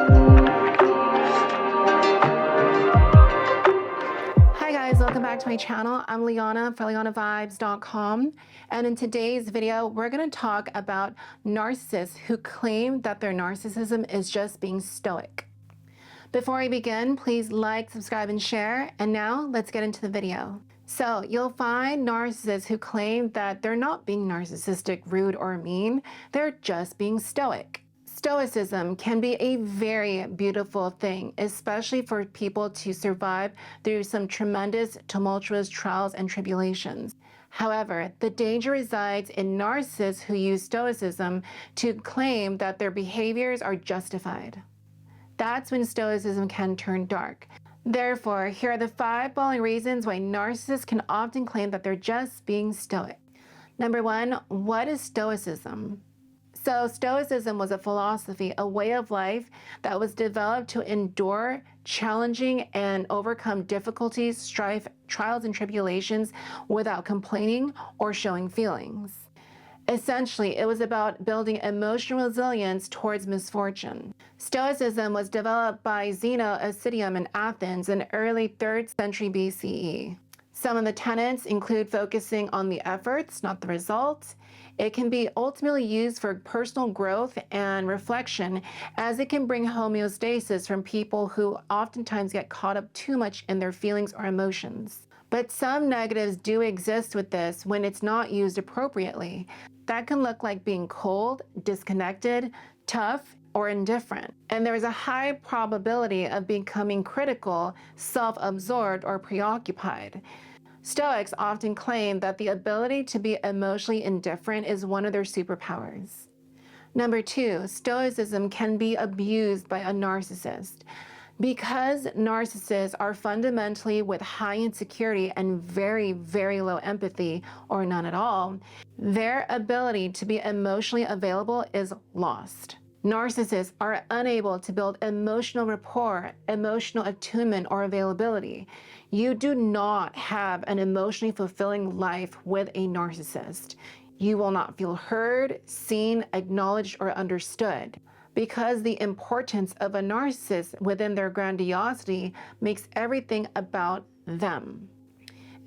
Hi guys, welcome back to my channel. I'm Liana for LianaVibes.com, and in today's video we're going to talk about narcissists who claim that their narcissism is just being stoic. Before I begin, please like, subscribe, and share, and now let's get into the video. So you'll find narcissists who claim that they're not being narcissistic, rude, or mean, they're just being stoic. Stoicism can be a very beautiful thing, especially for people to survive through some tremendous, tumultuous trials and tribulations. However, the danger resides in narcissists who use Stoicism to claim that their behaviors are justified. That's when Stoicism can turn dark. Therefore, here are the 5 following reasons why narcissists can often claim that they're just being stoic. Number 1, what is Stoicism? So Stoicism was a philosophy, a way of life that was developed to endure challenging and overcome difficulties, strife, trials, and tribulations without complaining or showing feelings. Essentially, it was about building emotional resilience towards misfortune. Stoicism was developed by Zeno of Citium in Athens in early 3rd century BCE. Some of the tenets include focusing on the efforts, not the results. It can be ultimately used for personal growth and reflection, as it can bring homeostasis from people who oftentimes get caught up too much in their feelings or emotions. But some negatives do exist with this when it's not used appropriately. That can look like being cold, disconnected, tough, or indifferent. And there is a high probability of becoming critical, self-absorbed, or preoccupied. Stoics often claim that the ability to be emotionally indifferent is one of their superpowers. Number 2, Stoicism can be abused by a narcissist. Because narcissists are fundamentally with high insecurity and very, very low empathy, or none at all, their ability to be emotionally available is lost. Narcissists are unable to build emotional rapport, emotional attunement, or availability. You do not have an emotionally fulfilling life with a narcissist. You will not feel heard, seen, acknowledged, or understood, because the importance of a narcissist within their grandiosity makes everything about them.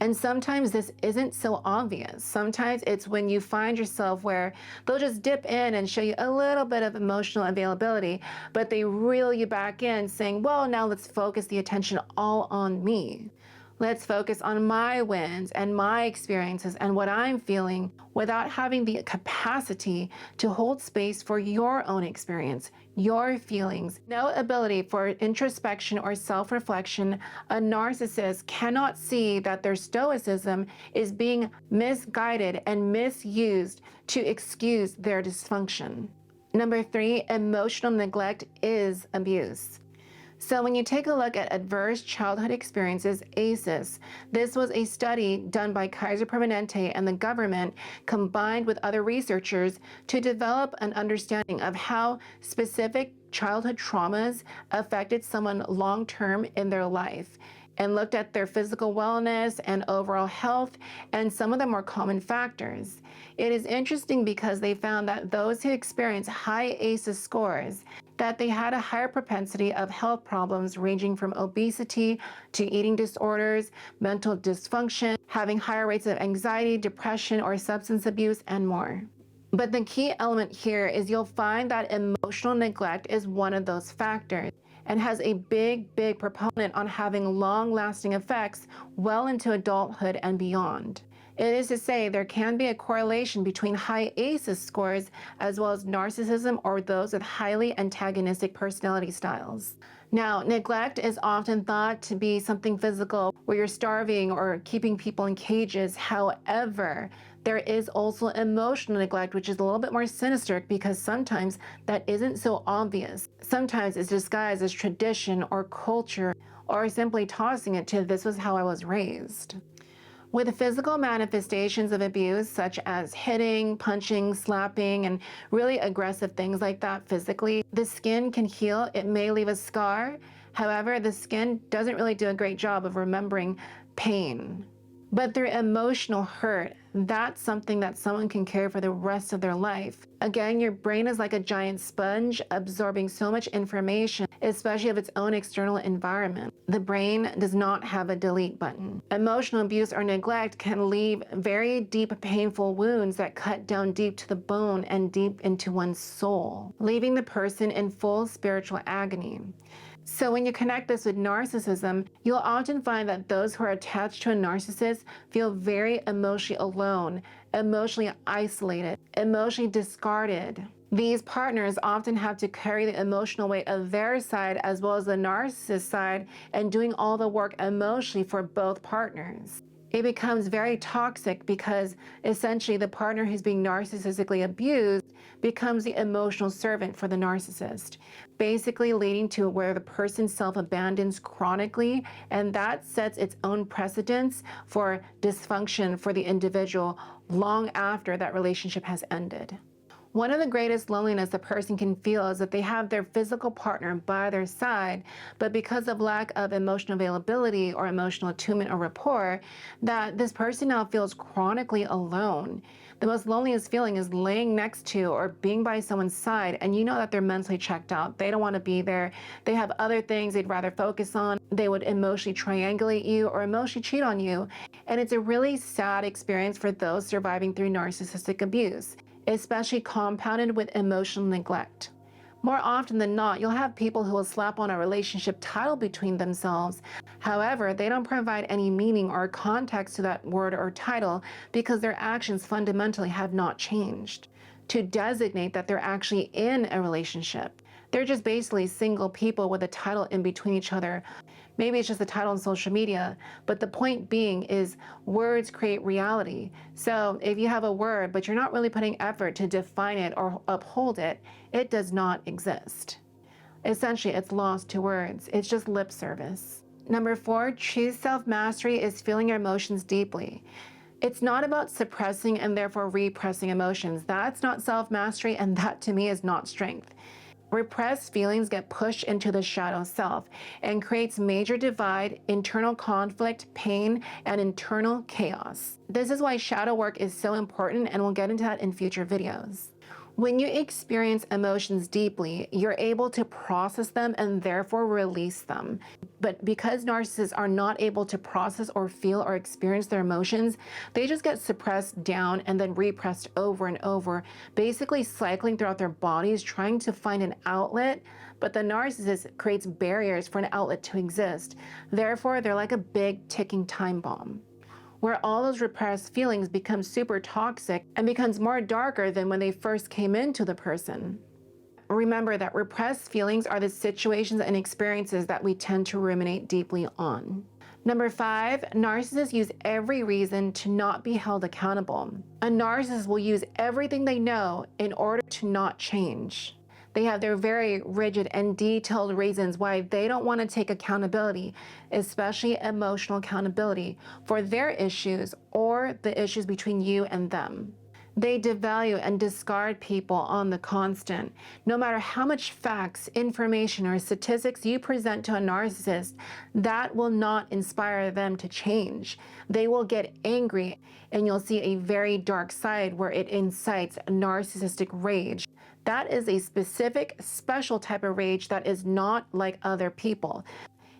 And sometimes this isn't so obvious. Sometimes it's when you find yourself where they'll just dip in and show you a little bit of emotional availability, but they reel you back in saying, well, now let's focus the attention all on me. Let's focus on my wins and my experiences and what I'm feeling, without having the capacity to hold space for your own experience, your feelings. No ability for introspection or self-reflection. A narcissist cannot see that their stoicism is being misguided and misused to excuse their dysfunction. Number 3, emotional neglect is abuse. So when you take a look at adverse childhood experiences, ACEs, this was a study done by Kaiser Permanente and the government, combined with other researchers, to develop an understanding of how specific childhood traumas affected someone long-term in their life, and looked at their physical wellness and overall health and some of the more common factors. It is interesting because they found that those who experience high ACEs scores, that they had a higher propensity of health problems ranging from obesity to eating disorders, mental dysfunction, having higher rates of anxiety, depression, or substance abuse, and more. But the key element here is you'll find that emotional neglect is one of those factors, and has a big proponent on having long-lasting effects well into adulthood and beyond. It is to say, there can be a correlation between high ACEs scores as well as narcissism, or those with highly antagonistic personality styles. Now, neglect is often thought to be something physical, where you're starving or keeping people in cages. However, there is also emotional neglect, which is a little bit more sinister, because sometimes that isn't so obvious. Sometimes it's disguised as tradition or culture, or simply tossing it to, this was how I was raised. With physical manifestations of abuse, such as hitting, punching, slapping, and really aggressive things like that physically, the skin can heal. It may leave a scar. However, the skin doesn't really do a great job of remembering pain. But through emotional hurt, that's something that someone can carry for the rest of their life. Again, your brain is like a giant sponge absorbing so much information, especially of its own external environment. The brain does not have a delete button. Emotional abuse or neglect can leave very deep, painful wounds that cut down deep to the bone and deep into one's soul, leaving the person in full spiritual agony. So when you connect this with narcissism, you'll often find that those who are attached to a narcissist feel very emotionally alone, emotionally isolated, emotionally discarded. These partners often have to carry the emotional weight of their side as well as the narcissist side and doing all the work emotionally for both partners. It becomes very toxic because essentially the partner who's being narcissistically abused becomes the emotional servant for the narcissist, basically leading to where the person self-abandons chronically, and that sets its own precedence for dysfunction for the individual long after that relationship has ended. One of the greatest loneliness a person can feel is that they have their physical partner by their side, but because of lack of emotional availability or emotional attunement or rapport, that this person now feels chronically alone. The most loneliest feeling is laying next to or being by someone's side, and you know that they're mentally checked out. They don't want to be there. They have other things they'd rather focus on. They would emotionally triangulate you or emotionally cheat on you. And it's a really sad experience for those surviving through narcissistic abuse, especially compounded with emotional neglect. More often than not, you'll have people who will slap on a relationship title between themselves. However, they don't provide any meaning or context to that word or title because their actions fundamentally have not changed to designate that they're actually in a relationship. They're just basically single people with a title in between each other. Maybe it's just a title on social media, but the point being is words create reality. So if you have a word, but you're not really putting effort to define it or uphold it, it does not exist. Essentially, it's lost to words. It's just lip service. Number 4, true self-mastery is feeling your emotions deeply. It's not about suppressing and therefore repressing emotions. That's not self-mastery, and that to me is not strength. Repressed feelings get pushed into the shadow self and creates major divide, internal conflict, pain, and internal chaos. This is why shadow work is so important, and we'll get into that in future videos. When you experience emotions deeply, you're able to process them and therefore release them. But because narcissists are not able to process or feel or experience their emotions, they just get suppressed down and then repressed over and over, basically cycling throughout their bodies, trying to find an outlet. But the narcissist creates barriers for an outlet to exist. Therefore, they're like a big ticking time bomb, where all those repressed feelings become super toxic and becomes more darker than when they first came into the person. Remember that repressed feelings are the situations and experiences that we tend to ruminate deeply on. Number 5, narcissists use every reason to not be held accountable. A narcissist will use everything they know in order to not change. They have their very rigid and detailed reasons why they don't want to take accountability, especially emotional accountability, for their issues or the issues between you and them. They devalue and discard people on the constant. No matter how much facts, information, or statistics you present to a narcissist, that will not inspire them to change. They will get angry, and you'll see a very dark side where it incites narcissistic rage. That is a specific, special type of rage that is not like other people.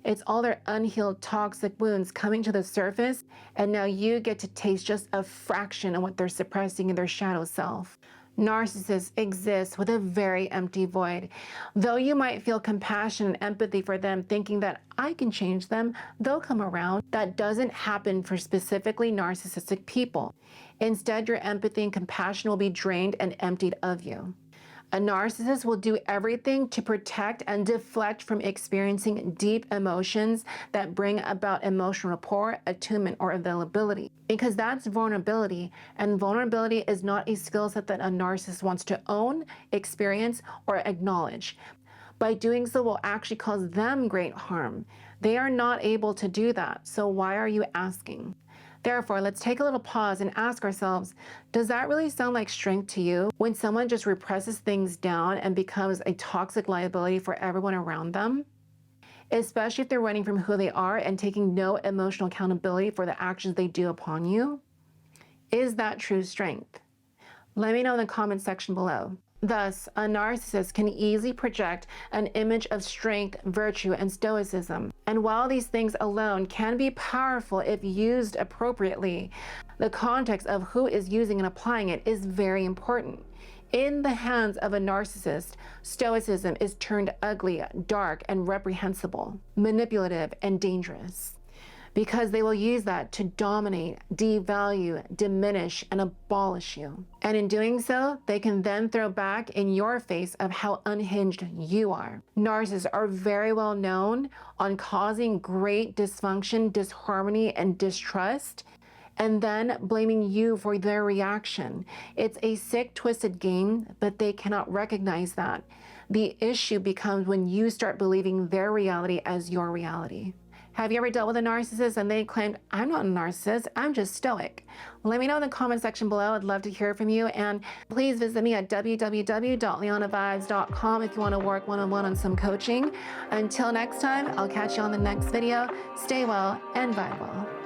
It's all their unhealed toxic wounds coming to the surface, and now you get to taste just a fraction of what they're suppressing in their shadow self. Narcissists exist with a very empty void. Though you might feel compassion and empathy for them, thinking that I can change them, they'll come around, that doesn't happen for specifically narcissistic people. Instead, your empathy and compassion will be drained and emptied of you. A narcissist will do everything to protect and deflect from experiencing deep emotions that bring about emotional rapport, attunement, or availability. Because that's vulnerability, and vulnerability is not a skill set that a narcissist wants to own, experience, or acknowledge. By doing so will actually cause them great harm. They are not able to do that, so why are you asking? Therefore, let's take a little pause and ask ourselves, does that really sound like strength to you when someone just represses things down and becomes a toxic liability for everyone around them? Especially if they're running from who they are and taking no emotional accountability for the actions they do upon you? Is that true strength? Let me know in the comment section below. Thus, a narcissist can easily project an image of strength, virtue, and stoicism. And while these things alone can be powerful if used appropriately, the context of who is using and applying it is very important. In the hands of a narcissist, stoicism is turned ugly, dark, and reprehensible, manipulative, and dangerous, because they will use that to dominate, devalue, diminish, and abolish you. And in doing so, they can then throw back in your face of how unhinged you are. Narcissists are very well known on causing great dysfunction, disharmony, and distrust, and then blaming you for their reaction. It's a sick, twisted game, but they cannot recognize that. The issue becomes when you start believing their reality as your reality. Have you ever dealt with a narcissist and they claimed, I'm not a narcissist, I'm just stoic? Let me know in the comment section below. I'd love to hear from you. And please visit me at www.lianavibes.com if you want to work one-on-one on some coaching. Until next time, I'll catch you on the next video. Stay well and vibe well.